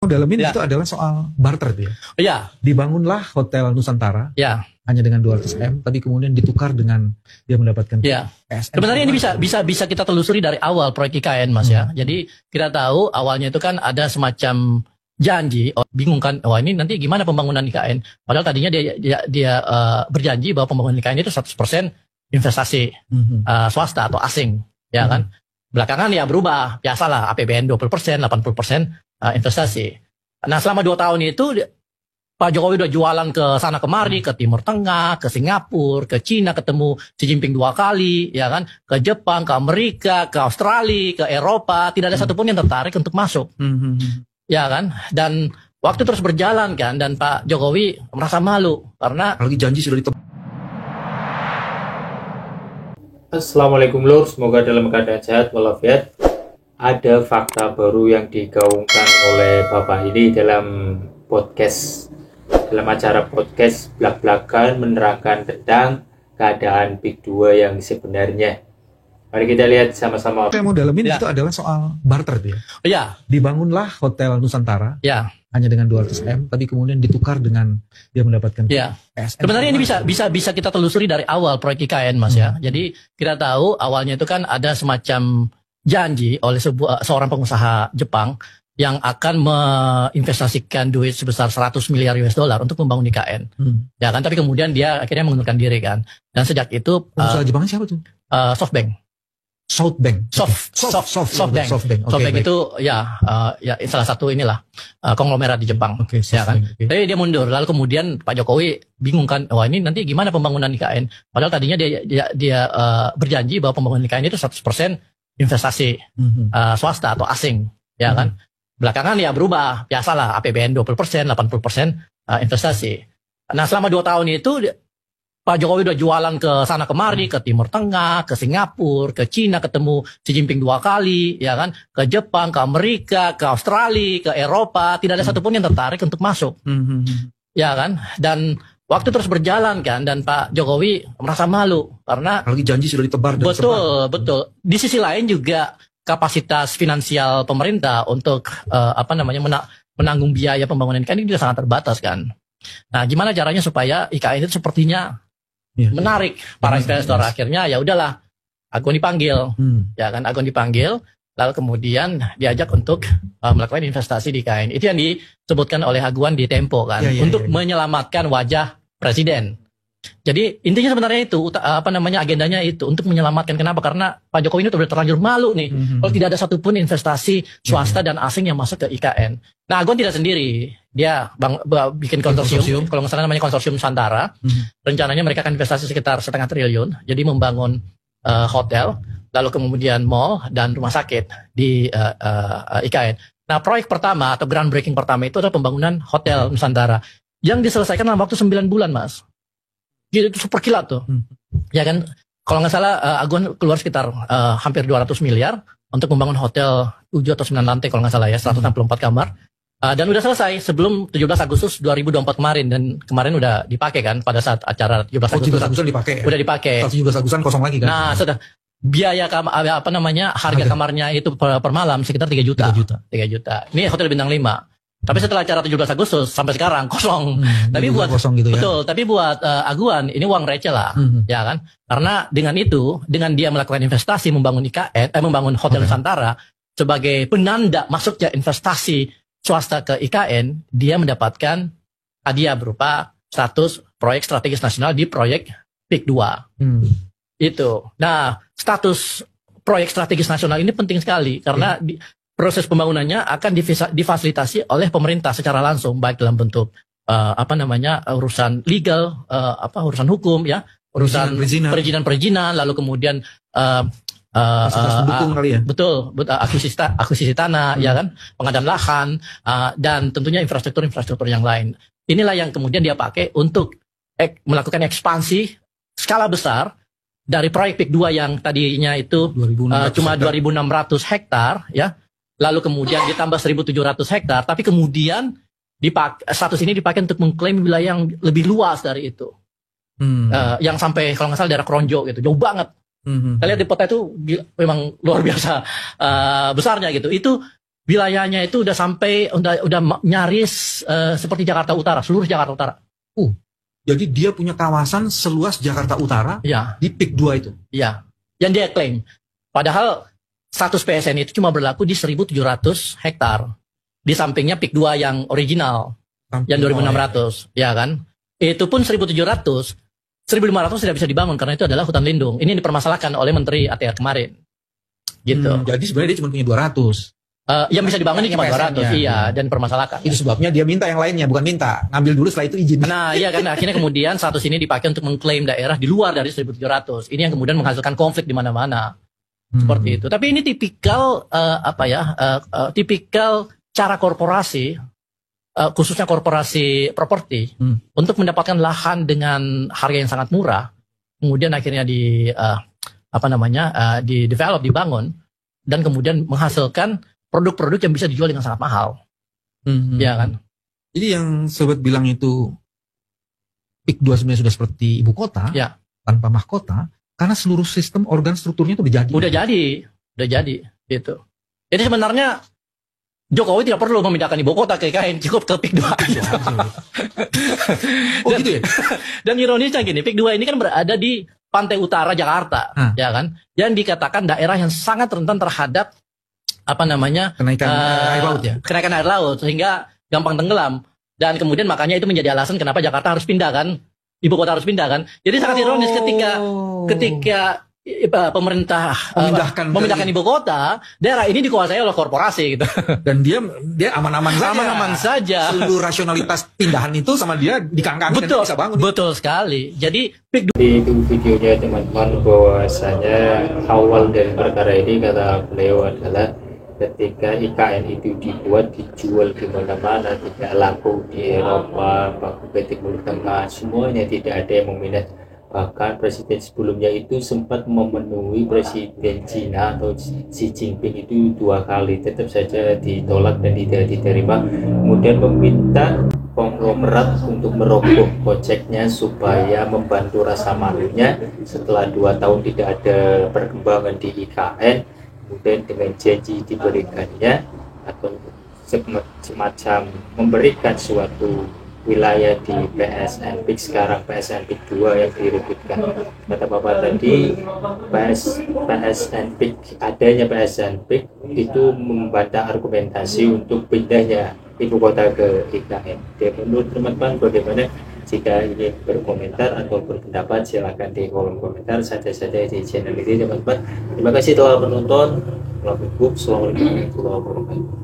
Dalemin itu adalah soal barter dia. Iya. Dibangunlah Hotel Nusantara. Ya. Hanya dengan 200 M, tapi kemudian ditukar dengan dia mendapatkan PSM. Sebenarnya ini bisa kita telusuri dari awal proyek IKN, Mas ya. Jadi kita tahu awalnya itu kan ada semacam janji, bingung kan, wah ini nanti gimana pembangunan IKN? Padahal tadinya dia berjanji bahwa pembangunan IKN itu 100% investasi swasta atau asing, ya kan? Belakangan ya berubah, biasalah APBN 20%, 80% investasi. Nah selama 2 tahun itu Pak Jokowi udah jualan ke sana kemari, ke Timur Tengah, ke Singapura, ke Cina, ketemu Xi Jinping 2 kali, ya kan? Ke Jepang, ke Amerika, ke Australia, ke Eropa, tidak ada satupun yang tertarik untuk masuk, ya kan? Dan waktu terus berjalan kan, dan Pak Jokowi merasa malu karena lagi janji sudah ditebak. Assalamualaikum lur, semoga dalam keadaan sehat walafiat. Ada fakta baru yang digaungkan oleh Bapak ini dalam acara podcast blak-blakan menerangkan tentang keadaan Pik 2 yang sebenarnya. Mari kita lihat sama-sama. Saya mau dalemin itu adalah soal barter dia. Iya. Dibangunlah Hotel Nusantara. Ya. Hanya dengan 200 M, tapi kemudian ditukar dengan dia mendapatkan PSM. Sebenarnya ini bisa kita telusuri dari awal proyek IKN, Mas ya. Jadi kita tahu awalnya itu kan ada semacam janji oleh seorang pengusaha Jepang yang akan menginvestasikan duit sebesar 100 miliar US dollar untuk membangun IKN. Ya kan, tapi kemudian dia akhirnya mengundurkan diri kan. Dan sejak itu pengusaha Jepang siapa tuh? SoftBank. SoftBank. SoftBank. SoftBank itu ya salah satu inilah konglomerat di Jepang. Ya kan. Tapi dia mundur. Lalu kemudian Pak Jokowi bingung kan, wah ini nanti gimana pembangunan IKN? Padahal tadinya dia berjanji bahwa pembangunan IKN itu 100% investasi swasta atau asing, ya kan? Belakangan ya berubah, biasalah APBN 20%, 80% investasi. Nah selama 2 tahun itu Pak Jokowi udah jualan ke sana kemari, ke Timur Tengah, ke Singapura, ke Cina, ketemu Xi Jinping 2 kali, ya kan? Ke Jepang, ke Amerika, ke Australia, ke Eropa, tidak ada satupun yang tertarik untuk masuk, ya kan? Dan waktu terus berjalan kan, dan Pak Jokowi merasa malu karena lagi janji sudah ditebar. Betul. Di sisi lain juga kapasitas finansial pemerintah untuk menanggung biaya pembangunan IKN ini juga sangat terbatas kan. Nah, gimana caranya supaya IKN itu sepertinya menarik para investor? Akhirnya ya udahlah, Agun dipanggil, ya kan? Agun dipanggil, lalu kemudian diajak untuk melakukan investasi di IKN. Itu yang disebutkan oleh Aguan di Tempo kan, untuk menyelamatkan wajah presiden. Jadi intinya sebenarnya itu agendanya itu untuk menyelamatkan. Kenapa? Karena Pak Jokowi ini sudah terlanjur malu nih kalau tidak ada satupun investasi swasta dan asing yang masuk ke IKN. Nah, Agun tidak sendiri, dia bikin konsorsium, kalau nggak salah namanya konsorsium Nusantara. Rencananya mereka akan investasi sekitar 0,5 triliun, jadi membangun hotel, lalu kemudian mall dan rumah sakit di IKN. Nah, proyek pertama atau groundbreaking pertama itu adalah pembangunan hotel Nusantara yang diselesaikan dalam waktu 9 bulan, Mas. Jadi itu super kilat tuh, ya kan? Kalau nggak salah Agun keluar sekitar hampir 200 miliar untuk membangun hotel 7 atau 9 lantai kalau nggak salah ya, 164 kamar. Dan udah selesai sebelum 17 Agustus 2024 kemarin, dan kemarin udah dipakai kan pada saat acara 17 Agustus. Dipakai. Udah dipakai. 17 Agustusan kosong lagi kan. Nah, sudah biaya harga kamarnya itu per malam sekitar 3 juta. 3 juta. Ini hotel bintang 5. Tapi setelah acara 17 Agustus sampai sekarang kosong. Tapi buat kosong gitu ya. Betul, tapi buat Aguan ini uang receh lah, ya kan? Karena dengan dia melakukan investasi membangun membangun Hotel Nusantara sebagai penanda masuknya investasi swasta ke IKN, dia mendapatkan hadiah berupa status proyek strategis nasional di proyek Pik 2. Itu. Nah, status proyek strategis nasional ini penting sekali karena proses pembangunannya akan difasilitasi oleh pemerintah secara langsung, baik dalam bentuk urusan legal, urusan hukum ya, urusan perizinan, lalu kemudian betul, akuisisi tanah, ya kan, pengadaan lahan, dan tentunya infrastruktur yang lain. Inilah yang kemudian dia pakai untuk melakukan ekspansi skala besar dari proyek Pik 2 yang tadinya itu cuma 2.600 hektar ya. Lalu kemudian ditambah 1.700 hektar, tapi kemudian status ini dipakai untuk mengklaim wilayah yang lebih luas dari itu, yang sampai kalau nggak salah daerah Kronjo gitu, jauh banget. Kita lihat di peta itu memang luar biasa besarnya gitu. Itu wilayahnya itu udah sampai udah nyaris seperti Jakarta Utara, seluruh Jakarta Utara. Jadi dia punya kawasan seluas Jakarta Utara ya. Di PIK 2 itu. Iya. Yang dia klaim. Padahal status PSN itu cuma berlaku di 1.700 hektar. Di sampingnya PIK 2 yang original. Yang 2.600. Ya kan? Itu pun 1.700. 1.500 tidak bisa dibangun karena itu adalah hutan lindung. Ini dipermasalahkan oleh Menteri ATR kemarin. Gitu. Jadi sebenarnya dia cuma punya 200. Yang bisa dibangun ini cuma 200. Iya, dan permasalahkan. Itu sebabnya dia minta yang lainnya, bukan minta. Ngambil dulu setelah itu izin. Nah, iya kan akhirnya kemudian status ini dipakai untuk mengklaim daerah di luar dari 1.700. Ini yang kemudian menghasilkan konflik di mana-mana. Seperti itu. Tapi ini tipikal tipikal cara korporasi, khususnya korporasi properti, untuk mendapatkan lahan dengan harga yang sangat murah, kemudian akhirnya di develop, dibangun, dan kemudian menghasilkan produk-produk yang bisa dijual dengan sangat mahal. Ya kan? Jadi yang sobat bilang itu PIK 2 sebenarnya sudah seperti ibu kota, ya, tanpa mahkota, karena seluruh sistem organ strukturnya itu udah jadi gitu. Jadi sebenarnya Jokowi tidak perlu memindahkan ibu kota ke IKN, cukup ke PIK 2. Gitu ya. Dan ironisnya gini, PIK 2 ini kan berada di pantai utara Jakarta, ya kan? Yang dikatakan daerah yang sangat rentan terhadap kenaikan air laut ya. Kenaikan air laut sehingga gampang tenggelam. Dan kemudian makanya itu menjadi alasan kenapa Jakarta harus pindah kan? Ibu kota harus pindah kan? Jadi sangat ironis ketika pemerintah memindahkan ibu kota, daerah ini dikuasai oleh korporasi gitu. Dan dia aman-aman saja. Aman-aman saja. Seluruh rasionalitas pindahan itu sama dia dikangkangi dan bisa bangun. Betul sekali. Jadi di videonya teman-teman bahwasanya awal dari perkara ini kata beliau adalah ketika IKN itu dibuat dijual di mana-mana, tidak laku di Eropa, bahkan ke Timur Tengah, semuanya tidak ada yang meminat. Bahkan presiden sebelumnya itu sempat memenuhi presiden Cina atau Xi Jinping itu 2 kali, tetap saja ditolak dan tidak diterima. Kemudian meminta konglomerat untuk merogoh koceknya supaya membantu rasa malunya setelah 2 tahun tidak ada perkembangan di IKN. Kemudian dengan janji diberikannya atau semacam memberikan suatu wilayah di PSN PIK, sekarang PSN PIK 2 yang direbutkan. Kata Bapak tadi, PSN PIK, adanya PSN PIK itu membantah argumentasi untuk pindahnya ibu kota ke IKN. Jadi menurut teman-teman bagaimana? Jika ingin berkomentar atau berpendapat silakan di kolom komentar saja di channel ini teman-teman. Terima kasih telah menonton. Assalamualaikum warahmatullahi wabarakatuh.